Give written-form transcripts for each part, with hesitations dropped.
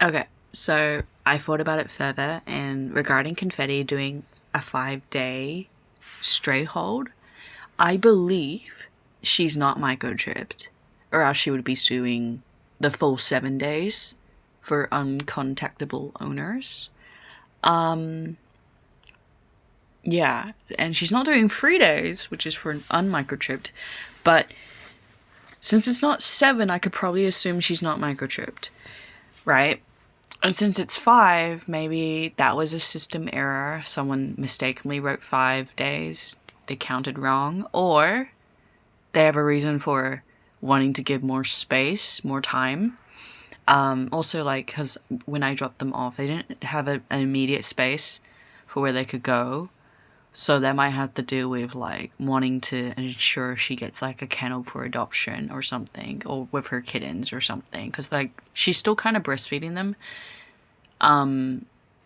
Okay, so I thought about it further, and regarding Confetti doing a 5-day stray hold, I believe she's not microchipped, or else she would be suing the full 7 days for uncontactable owners. Um, yeah, and she's not doing 3 days, which is for unmicrochipped, but since it's not 7, I could probably assume she's not microchipped, right? And since it's 5, maybe that was a system error. Someone mistakenly wrote 5 days. They counted wrong. Or they have a reason for wanting to give more space, more time. Also, like, because when I dropped them off, they didn't have an immediate space for where they could go. So that might have to do with, like, wanting to ensure she gets, like, a kennel for adoption or something. Or with her kittens or something. Because, like, she's still kind of breastfeeding them.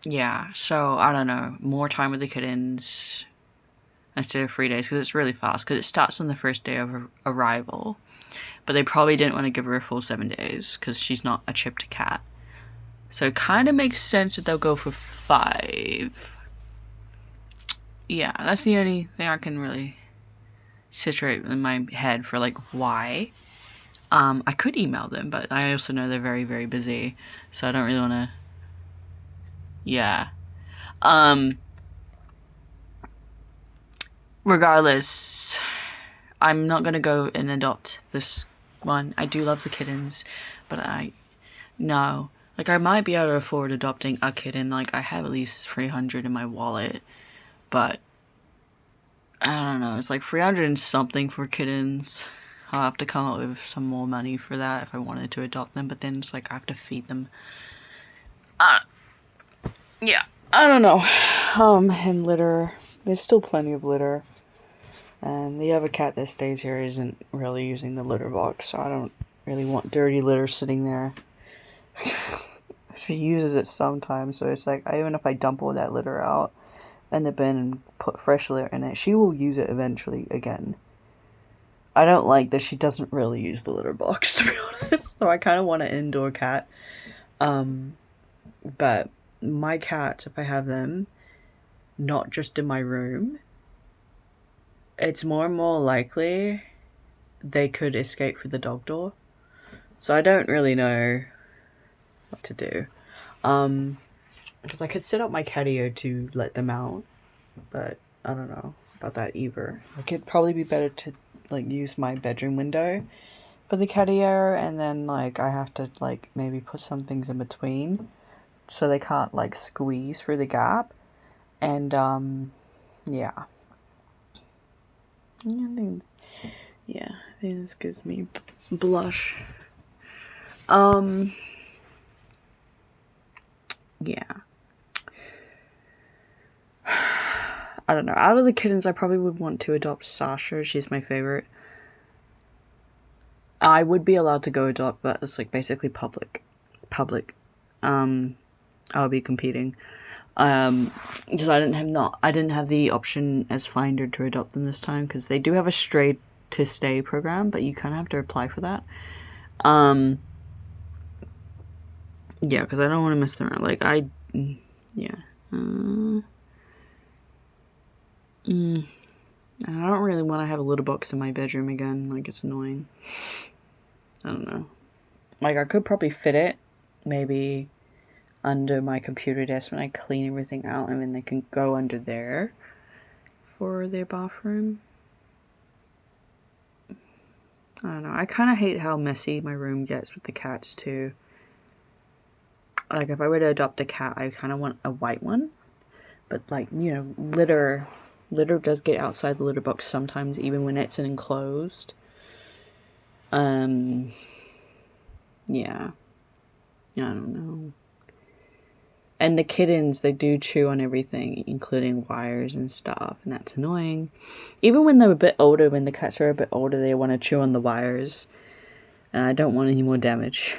Yeah, so I don't know. More time with the kittens instead of 3 days because it's really fast because it starts on the first day of arrival. But they probably didn't want to give her a full 7 days because she's not a chipped cat. So it kind of makes sense that they'll go for 5. Yeah, that's the only thing I can really situate in my head for like why. I could email them, but I also know they're very, very busy, so I don't really want to. Yeah. Um, Regardless, I'm not gonna go and adopt this one. I do love the kittens, but no. Like, I might be able to afford adopting a kitten. Like, I have at least 300 in my wallet, but I don't know. It's like 300 and something for kittens. I'll have to come up with some more money for that if I wanted to adopt them, but then it's like I have to feed them. Yeah, I don't know. And litter. There's still plenty of litter. And the other cat that stays here isn't really using the litter box, so I don't really want dirty litter sitting there. She uses it sometimes, so it's like, even if I dump all that litter out in the bin and put fresh litter in it, she will use it eventually again. I don't like that she doesn't really use the litter box, to be honest, so I kind of want an indoor cat. But my cats, if I have them, not just in my room, it's more and more likely they could escape through the dog door. So I don't really know what to do. Because I could set up my catio to let them out, but I don't know about that either. Like, it'd probably be better to like use my bedroom window for the catio, and then like I have to like maybe put some things in between so they can't like squeeze through the gap. And yeah. Yeah, I think this gives me blush. Yeah. I don't know. Out of the kittens, I probably would want to adopt Sasha. She's my favorite. I would be allowed to go adopt, but it's like basically public. I'll be competing. Because I didn't have the option as Finder to adopt them this time because they do have a stray to stay program, but you kind of have to apply for that. Yeah, because I don't want to mess them around. Like, yeah. I don't really want to have a litter box in my bedroom again. Like, it's annoying. I don't know. Like, I could probably fit it, maybe under my computer desk when I clean everything out, and then they can go under there for their bathroom. I don't know. I kind of hate how messy my room gets with the cats, too. Like, if I were to adopt a cat, I kind of want a white one. But, like, you know, litter does get outside the litter box sometimes, even when it's enclosed. Yeah. I don't know. And the kittens, they do chew on everything, including wires and stuff, and that's annoying. Even when they're a bit older, when the cats are a bit older, they want to chew on the wires. And I don't want any more damage.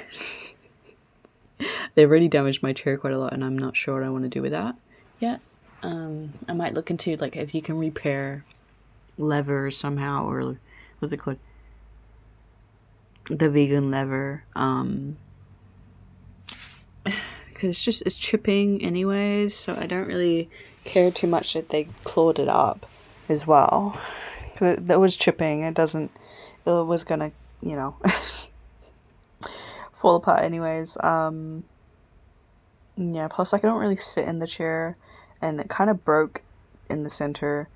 They've already damaged my chair quite a lot, and I'm not sure what I want to do with that yet. I might look into, like, if you can repair levers somehow, or what's it called? The vegan lever. because it's chipping anyways, so I don't really care too much that they clawed it up as well. That was chipping. It was gonna, you know, fall apart anyways. Yeah, plus like I don't really sit in the chair, and it kind of broke in the center,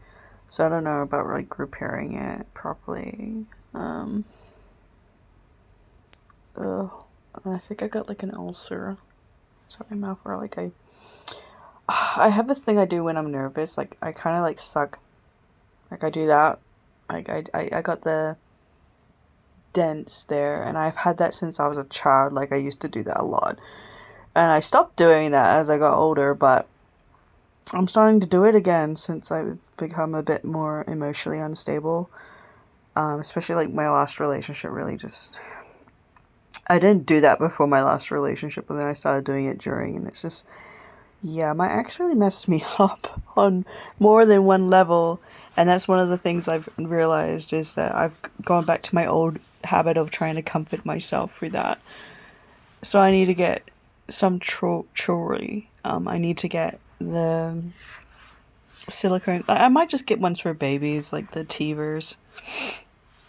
so I don't know about like repairing it properly. I think I got like an ulcer. Sorry, my mouth, or like I have this thing I do when I'm nervous. Like I kind of like suck. Like I do that. Like I got the dents there, and I've had that since I was a child. Like I used to do that a lot, and I stopped doing that as I got older. But I'm starting to do it again since I've become a bit more emotionally unstable. Especially like my last relationship really just. I didn't do that before my last relationship, but then I started doing it during, and it's just, yeah, my ex really messed me up on more than one level, and that's one of the things I've realized is that I've gone back to my old habit of trying to comfort myself through that. So I need to get some jewelry. I need to get the silicone. I might just get ones for babies, like the Teevers.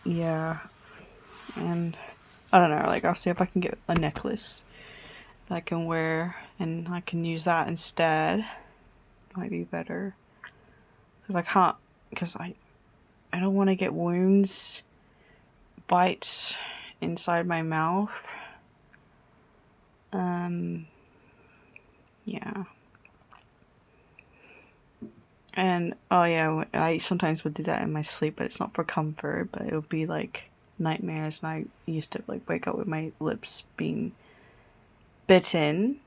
Yeah, and I don't know. Like I'll see if I can get a necklace that I can wear, and I can use that instead. Might be better because I can't. Because I don't want to get wounds, bites inside my mouth. Yeah. And oh yeah, I sometimes would do that in my sleep, but it's not for comfort, but it would be like nightmares, and I used to like wake up with my lips being bitten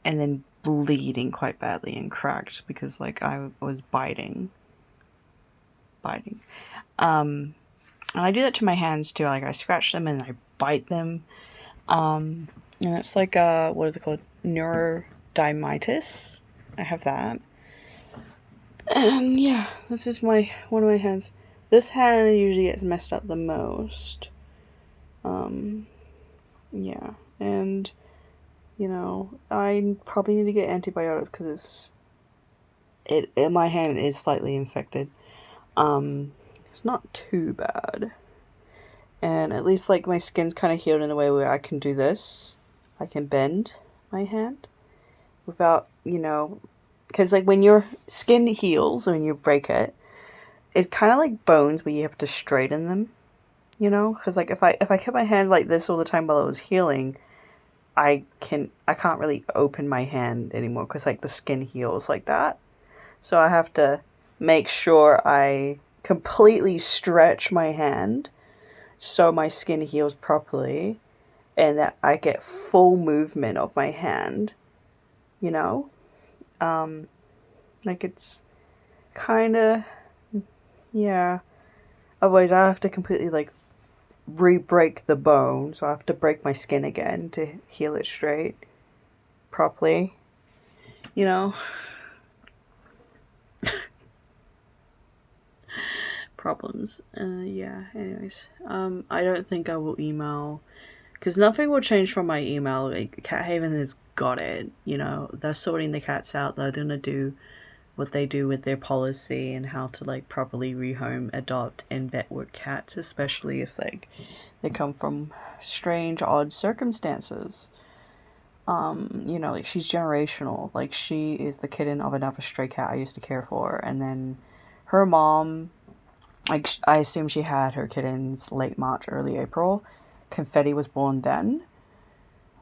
and then bleeding quite badly and cracked because like I was biting. And I do that to my hands too. Like I scratch them and I bite them. And it's like what is it called? Neurodermitis. I have that. And yeah, this is one of my hands. This hand usually gets messed up the most. Yeah, and you know, I probably need to get antibiotics because my hand is slightly infected. It's not too bad, and at least like my skin's kind of healed in a way where I can do this. I can bend my hand without, you know, because like when your skin heals when you break it, it's kind of like bones where you have to straighten them, you know, because like if I kept my hand like this all the time while it was healing, I can't really open my hand anymore because like the skin heals like that. So I have to make sure I completely stretch my hand so my skin heals properly and that I get full movement of my hand, you know? Like it's kind of, yeah. Otherwise I have to completely like re-break the bone, so I have to break my skin again to heal it straight properly, you know? Problems. Yeah, anyways. I don't think I will email, because nothing will change from my email. Like, Cat Haven has got it, you know? They're sorting the cats out. They're gonna do what they do with their policy and how to, like, properly rehome, adopt, and vet work cats, especially if, like, they come from strange, odd circumstances. You know, like, she's generational. Like, she is the kitten of another stray cat I used to care for, and then her mom, like, I assume she had her kittens late March, early April. Confetti was born then.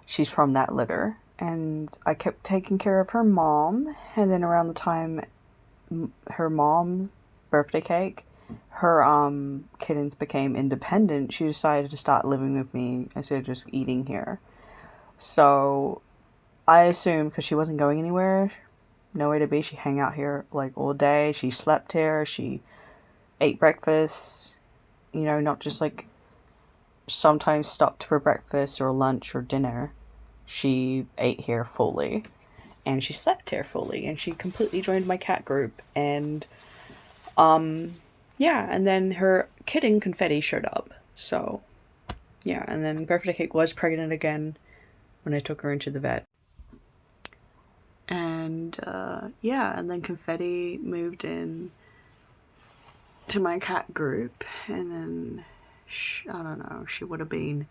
She's from that litter. And I kept taking care of her mom. And then around the time her mom's birthday cake, her kittens became independent. She decided to start living with me instead of just eating here. So I assume because she wasn't going anywhere, nowhere to be, she hung out here like all day. She slept here. She ate breakfast, you know, not just like sometimes stopped for breakfast or lunch or dinner. She ate here fully, and she slept here fully, and she completely joined my cat group. And yeah, and then her kitten Confetti showed up. So yeah, and then birthday cake was pregnant again when I took her into the vet. And yeah, and then Confetti moved in to my cat group, and then I don't know, she would have been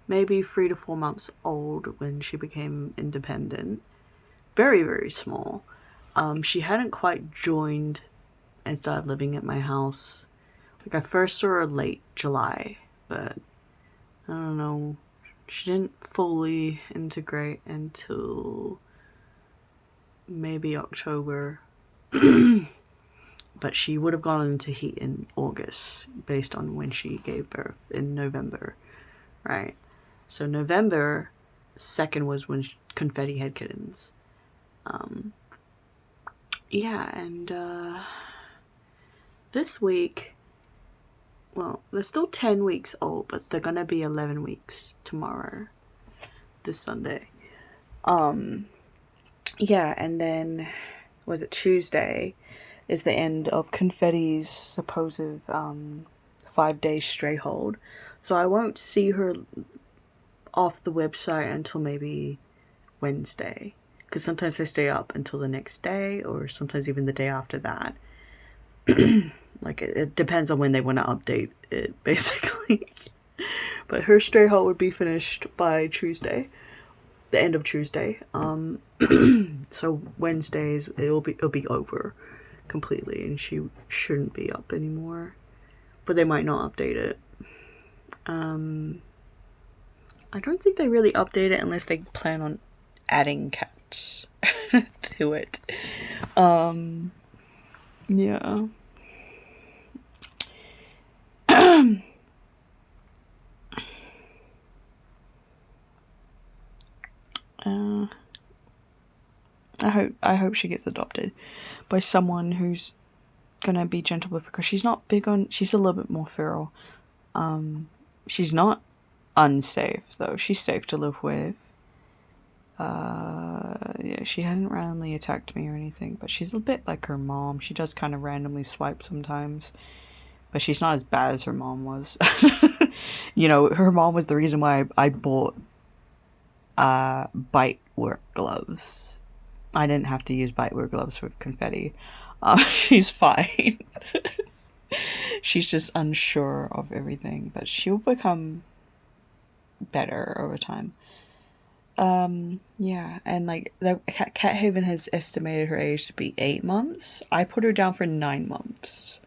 maybe 3 to 4 months old when she became independent. Very, very small. She hadn't quite joined and started living at my house. Like, I first saw her late July, but I don't know. She didn't fully integrate until maybe October. But she would have gone into heat in August based on when she gave birth in November, right? So November 2nd was when Confetti had kittens. Yeah, and this week, well, they're still 10 weeks old, but they're gonna be 11 weeks tomorrow, this Sunday. Yeah, and then, was it Tuesday, is the end of Confetti's supposed 5-day stray hold. So I won't see her off the website until maybe Wednesday. Because sometimes they stay up until the next day, or sometimes even the day after that. Like, it depends on when they want to update it, basically. But her stray hold would be finished by Tuesday. The end of Tuesday. So Wednesdays it'll be over completely, and she shouldn't be up anymore. But they might not update it. I don't think they really update it unless they plan on adding cats to it. Yeah. I hope she gets adopted by someone who's gonna be gentle with her, because she's not big on. She's a little bit more feral. She's not unsafe though. She's safe to live with. Yeah, she hasn't randomly attacked me or anything, but she's a bit like her mom. She does kind of randomly swipe sometimes, but she's not as bad as her mom was. You know, her mom was the reason why I bought bite work gloves. I didn't have to use bite work gloves with Confetti. She's fine. She's just unsure of everything, but she'll become better over time. Yeah, and like the Cat Haven has estimated her age to be 8 months. I put her down for 9 months.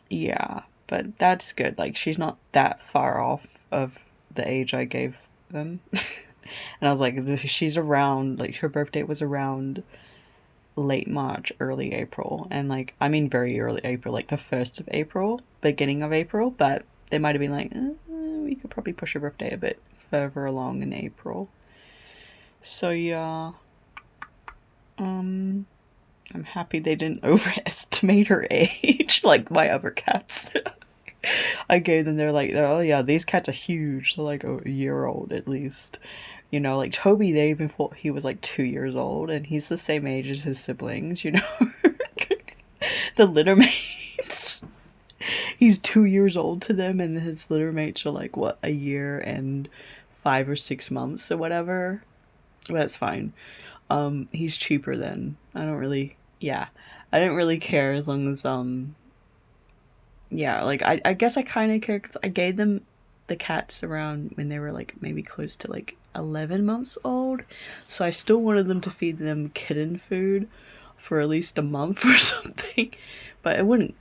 Yeah, but that's good. Like, she's not that far off of the age I gave them. And I was like, she's around, like, her birthday was around late March, early April. And, like, I mean very early April, like the 1st of April, beginning of April. But they might have been like, we could probably push her birthday a bit further along in April. So, yeah. I'm happy they didn't overestimate her age like my other cats. I gave them, they're like, oh yeah, these cats are huge. They're like a year old at least. You know, like Toby, they even thought he was like 2 years old, and he's the same age as his siblings, you know? The litter mates. He's 2 years old to them, and his litter mates are like, what, a year and 5 or 6 months or whatever. That's fine. He's cheaper then. I don't really, yeah. I didn't really care as long as, yeah, like, I guess I kind of care because I gave them the cats around when they were like maybe close to like 11 months old, so I still wanted them to feed them kitten food for at least a month or something. But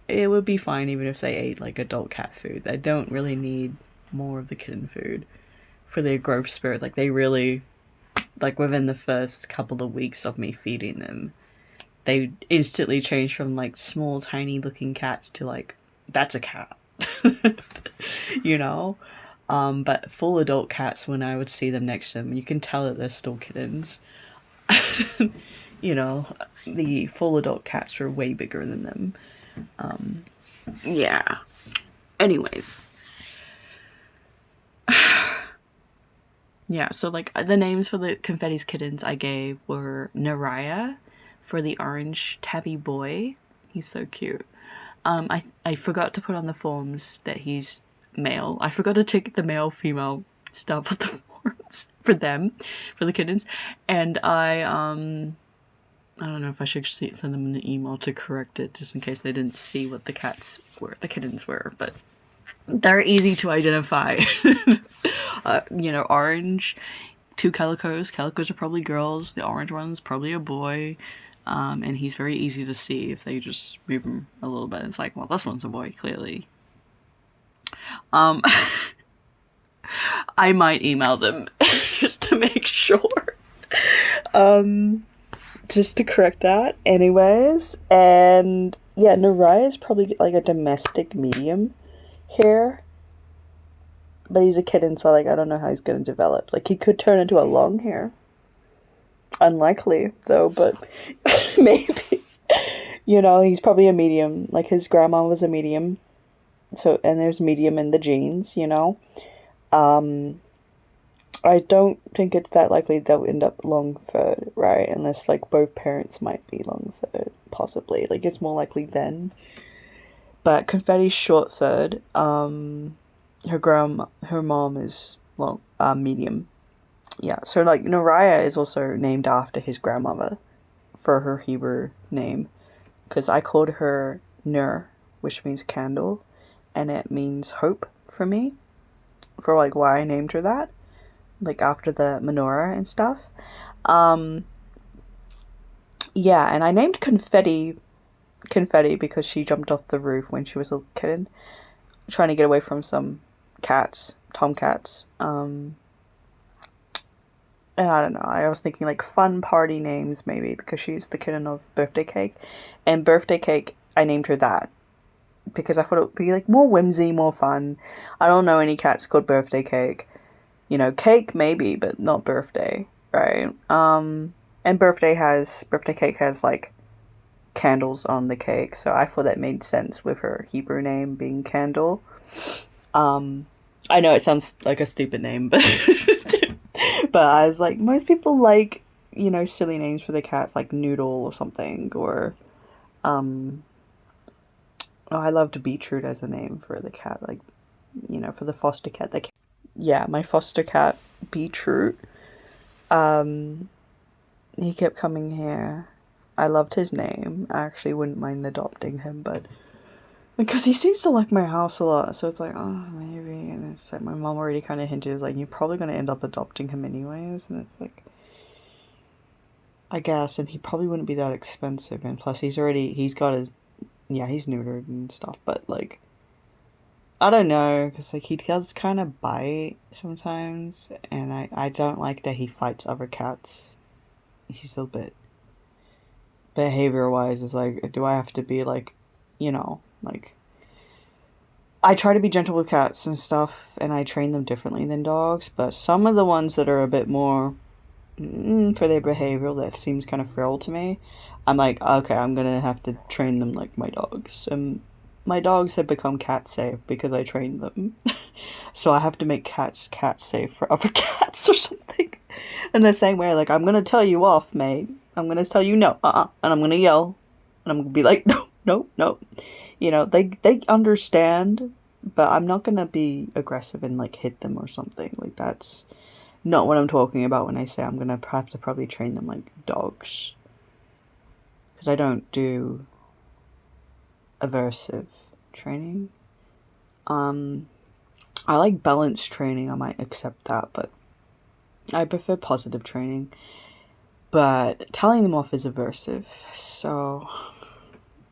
it would be fine even if they ate like adult cat food. They don't really need more of the kitten food for their growth spurt. Like, they really, like, within the first couple of weeks of me feeding them, they instantly changed from like small tiny looking cats to like, that's a cat. You know? But full adult cats, when I would see them next to them, you can tell that they're still kittens. You know, the full adult cats are way bigger than them. Yeah. Anyways. Yeah, so like the names for the Confetti's kittens I gave were Naraya for the orange tabby boy. He's so cute. I forgot to put on the forms that he's male. I forgot to take the male female stuff at the forms. cats for them, for the kittens. And I don't know if I should send them an email to correct it, just in case they didn't see what the kittens were, but they're easy to identify. Orange, 2 calicos. Calicos are probably girls. The orange one's probably a boy. And he's very easy to see if they just move him a little bit. It's like, well, this one's a boy, clearly. I might email them just to make sure. Just to correct that. Anyways, and yeah, Nariah is probably like a domestic medium hair. But he's a kitten, so like I don't know how he's gonna develop. Like he could turn into a long hair. Unlikely though, but maybe. He's probably a medium. Like his grandma was a medium. So, and there's medium in the genes, I don't think it's that likely they'll end up long-furred, right? Unless, like, both parents might be long-furred, possibly. Like, it's more likely then. But Confetti's short-furred. Her mom is, medium. Yeah, so, like, Nariah is also named after his grandmother for her Hebrew name. Because I called her Nur, which means candle, and it means hope for me. For, like, why I named her that. Like after the menorah and stuff. Yeah, and I named Confetti because she jumped off the roof when she was a kitten, trying to get away from some tomcats. And I don't know, I was thinking like fun party names maybe, because she's the kitten of Birthday Cake. And Birthday Cake, I named her that because I thought it would be like more whimsy, more fun. I don't know any cats called Birthday Cake. Cake maybe, but not birthday, right? And birthday cake has like candles on the cake, so I thought that made sense with her Hebrew name being Candle. I know it sounds like a stupid name, but but I was like, most people like, silly names for the cats, like Noodle or something, or I loved Beetroot as a name for the cat, like, for the foster cat. Yeah, my foster cat, Beetroot, he kept coming here. I loved his name. I actually wouldn't mind adopting him, but because he seems to like my house a lot, so it's like, oh, maybe. And it's like my mom already kind of hinted, like, you're probably going to end up adopting him anyways, and it's like, I guess, and he probably wouldn't be that expensive, and plus he's got his, he's neutered and stuff, but like, I don't know, because like he does kind of bite sometimes, and I don't like that he fights other cats. He's a bit behavior-wise, it's like, do I have to be like, like, I try to be gentle with cats and stuff, and I train them differently than dogs, but some of the ones that are a bit more for their behavior that seems kind of feral to me, I'm like, okay, I'm gonna have to train them like my dogs. And my dogs have become cat safe because I trained them. So I have to make cats cat safe for other cats or something. In the same way, like, I'm gonna tell you off, mate. I'm gonna tell you no, and I'm gonna yell. And I'm gonna be like, no, no, no. They understand, but I'm not gonna be aggressive and, like, hit them or something. Like, that's not what I'm talking about when I say I'm gonna have to probably train them like dogs. Because I don't do aversive training. I like balanced training, I might accept that, but I prefer positive training. But telling them off is aversive, so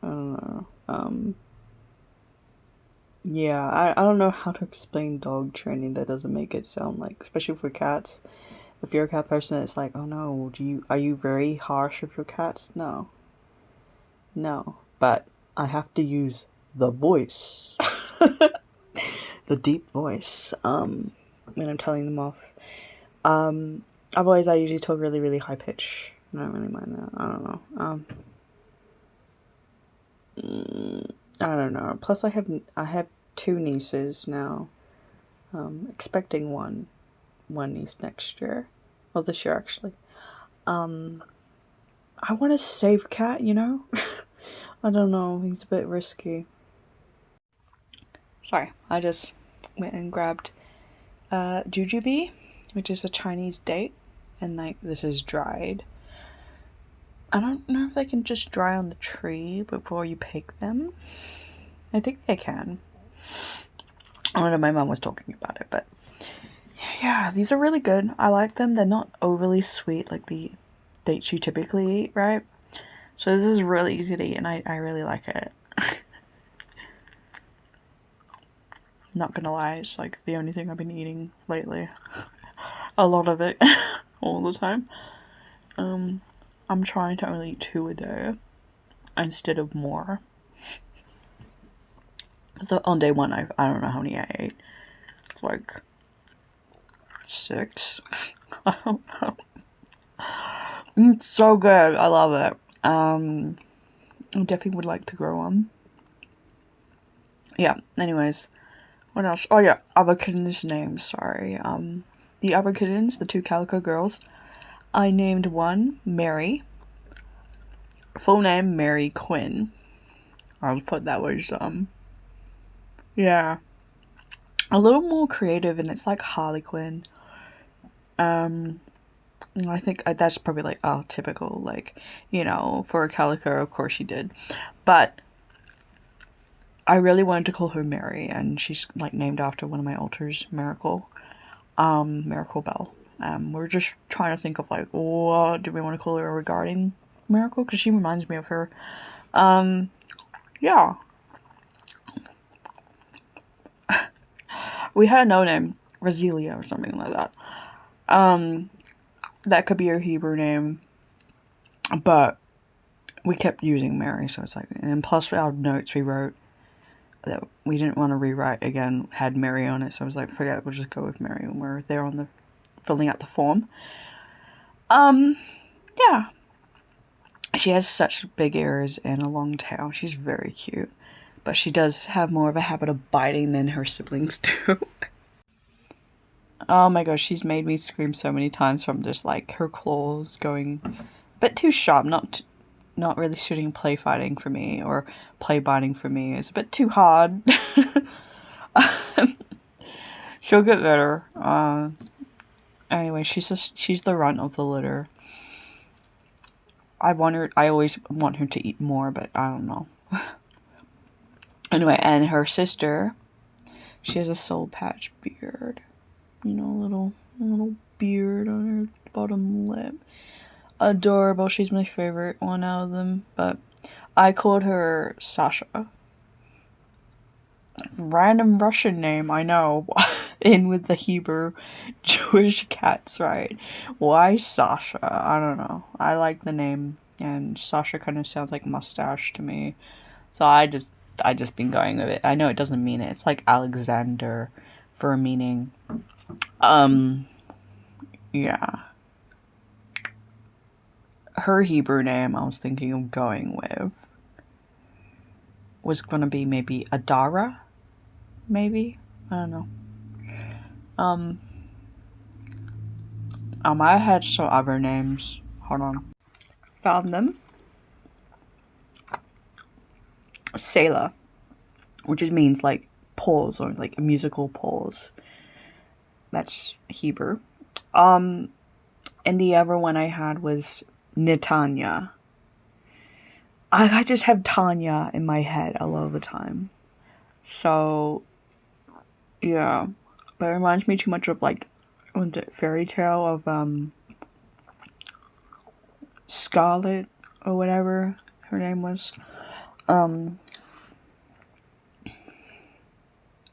I don't know. Yeah, I don't know how to explain dog training that doesn't make it sound like, especially for cats. If you're a cat person, it's like, oh no, are you very harsh with your cats? No. But I have to use the voice. The deep voice, when I'm telling them off. Otherwise I usually talk really, really high pitch. I don't really mind that. I don't know. Plus I have 2 nieces now. Expecting one niece next year. Well, this year actually. I want a safe cat, I don't know, he's a bit risky. Sorry, I just went and grabbed Jujubee. which is a Chinese date, and like this is dried. I don't know if they can just dry on the tree before you pick them. I think they can. I don't know, my mom was talking about it, but yeah, these are really good. I like them. They're not overly sweet like the dates you typically eat, right? So this is really easy to eat, and I really like it. Not gonna lie, it's like the only thing I've been eating lately. A lot of it. All the time. I'm trying to only eat 2 a day instead of more. So on day 1, I don't know how many I ate. It's like 6. I don't know. It's so good. I love it. I definitely would like to grow one. Yeah. Anyways, what else? Oh yeah, other kittens' names. Sorry. The other kittens, the 2 calico girls. I named one Mary. Full name Mary Quinn. I thought that was yeah, a little more creative, and it's like Harley Quinn. I think that's probably like typical, like, you know, for a calico, of course she did, but I really wanted to call her Mary, and she's like named after one of my alters, Miracle Bell. We're just trying to think of like, what do we want to call her regarding Miracle, because she reminds me of her. Yeah. We had no name, Rasilia or something like that. That could be her Hebrew name, but we kept using Mary, so it's like, and plus our notes we wrote that we didn't want to rewrite again had Mary on it, so I was like, forget it, we'll just go with Mary when we're there on the filling out the form. Yeah. She has such big ears and a long tail. She's very cute, but she does have more of a habit of biting than her siblings do. Oh my gosh, she's made me scream so many times from just like her claws going a bit too sharp, not really suiting play fighting for me, or play biting for me. It's a bit too hard. She'll get better. Anyway, she's the runt of the litter. I always want her to eat more, but I don't know. Anyway, and her sister, she has a soul patch beard. You know, a little beard on her bottom lip. Adorable. She's my favorite one out of them, but I called her Sasha. Random Russian name, I know. In with the Hebrew Jewish cats, right? Why Sasha? I don't know. I like the name, and Sasha kind of sounds like mustache to me. So I just been going with it. I know it doesn't mean it. It's like Alexander for a meaning. Yeah. Her Hebrew name I was thinking of going with was gonna be maybe Adara? Maybe? I don't know. I had some other names. Hold on. Found them. Selah, which just means like pause, or like a musical pause. That's Hebrew. And the other one I had was Netanya. I just have Tanya in my head a lot of the time. So, yeah. But it reminds me too much of like the fairy tale of Scarlet or whatever her name was.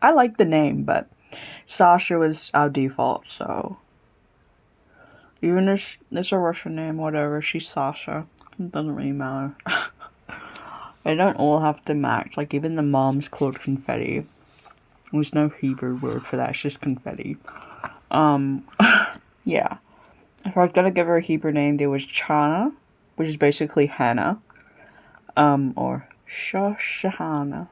I like the name, but Sasha was our default, so even if it's a Russian name, whatever, she's Sasha. It doesn't really matter. They don't all have to match. Like, even the mom's called Confetti. There's no Hebrew word for that. It's just confetti. Yeah. If I was gonna give her a Hebrew name, there was Chana, which is basically Hannah. Or Shoshana.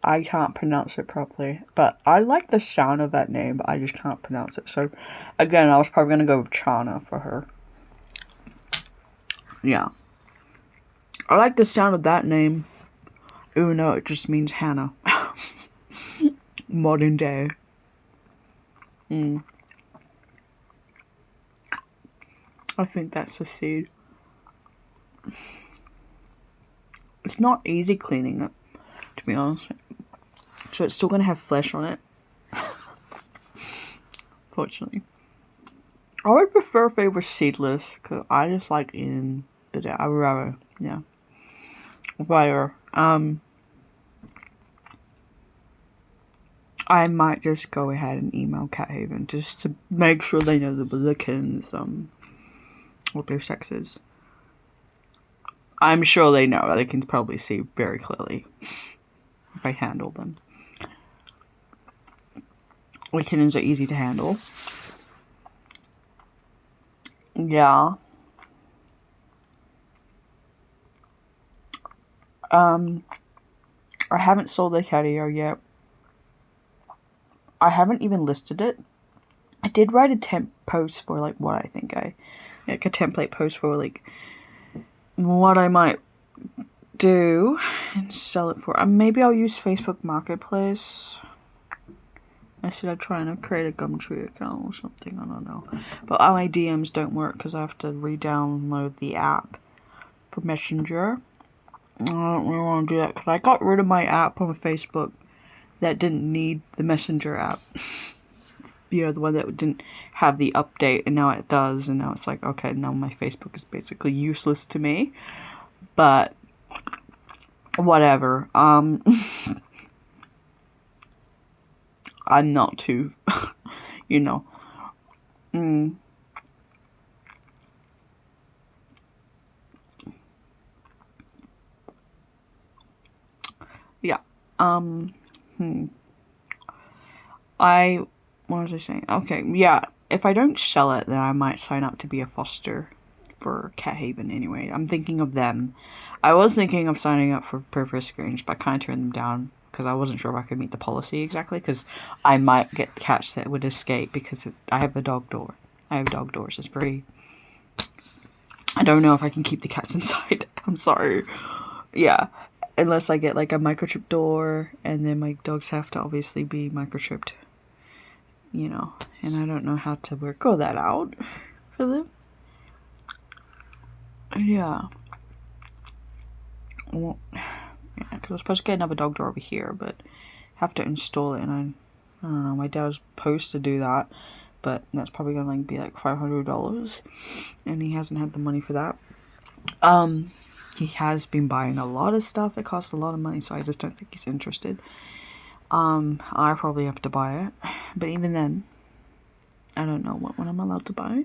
I can't pronounce it properly, but I like the sound of that name, but I just can't pronounce it. So, again, I was probably gonna go with Chana for her. Yeah. I like the sound of that name, even though it just means Hannah. Modern day. I think that's the seed. It's not easy cleaning it, to be honest. So it's still going to have flesh on it. Fortunately. I would prefer if they were seedless, because I just like eating the I would rather, yeah. Whatever. I might just go ahead and email Cat Haven just to make sure they know the kittens, what their sex is. I'm sure they know. They can probably see very clearly if I handle them. The kittens are easy to handle. Yeah. I haven't sold the catio yet. I haven't even listed it. I did write a temp post for like what I think like a template post for like what I might do and sell it for. Maybe I'll use Facebook Marketplace. I said I'd try and create a Gumtree account or something. I don't know. But all my DMs don't work because I have to re-download the app for Messenger. I don't really want to do that because I got rid of my app on Facebook that didn't need the Messenger app. You know, the one that didn't have the update, and now it does, and now it's like, okay, now my Facebook is basically useless to me. But whatever. I'm not too, you know. Yeah. What was I saying? Okay, yeah. If I don't sell it, then I might sign up to be a foster for Cat Haven anyway. I'm thinking of them. I was thinking of signing up for Risk Range, but I kind of turned them down because I wasn't sure if I could meet the policy exactly, because I might get cats that would escape because I have a dog door. I have dog doors. It's very... I don't know if I can keep the cats inside. I'm sorry. Yeah. Unless I get like a microchip door, and then my dogs have to obviously be microchipped. You know, and I don't know how to work all that out for them. Yeah. Well, yeah, because I was supposed to get another dog door over here, but have to install it, and I don't know, my dad was supposed to do that, but that's probably gonna like be like $500, and he hasn't had the money for that. He has been buying a lot of stuff. It costs a lot of money, so I just don't think he's interested. I probably have to buy it, but even then, I don't know what one I'm allowed to buy.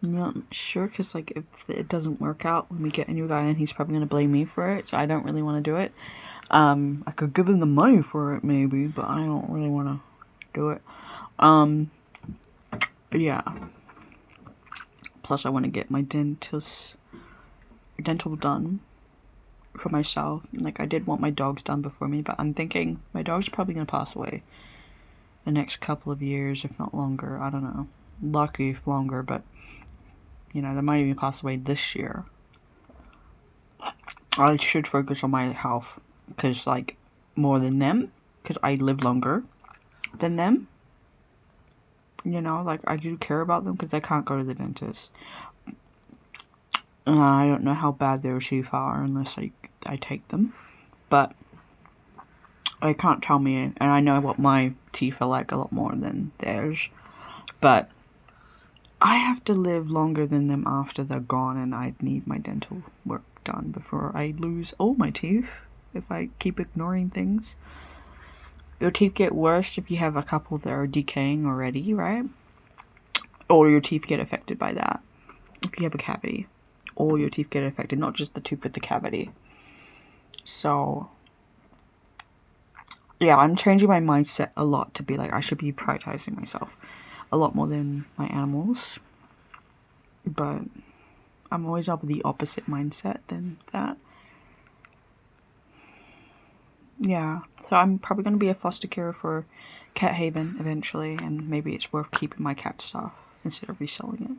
I'm not sure, because like if it doesn't work out when we get a new guy in, he's probably gonna blame me for it, so I don't really want to do it. I could give him the money for it maybe, but I don't really want to do it. Yeah. Plus I want to get my dental done for myself. Like, I did want my dogs done before me, but I'm thinking my dog's probably gonna pass away the next couple of years, if not longer. I don't know. Lucky if longer, but you know, they might even pass away this year. I should focus on my health, because like more than them, because I live longer than them. You know, like I do care about them because I can't go to the dentist. I don't know how bad their teeth are unless I take them, but I can't tell me, and I know what my teeth are like a lot more than theirs, but I have to live longer than them after they're gone, and I'd need my dental work done before I lose all my teeth if I keep ignoring things. Your teeth get worse if you have a couple that are decaying already, right? Or your teeth get affected by that if you have a cavity. All your teeth get affected, not just the tooth with the cavity. So, yeah, I'm changing my mindset a lot to be like, I should be prioritizing myself a lot more than my animals. But I'm always of the opposite mindset than that. Yeah, so I'm probably going to be a foster carer for Cat Haven eventually, and maybe it's worth keeping my cat stuff instead of reselling it.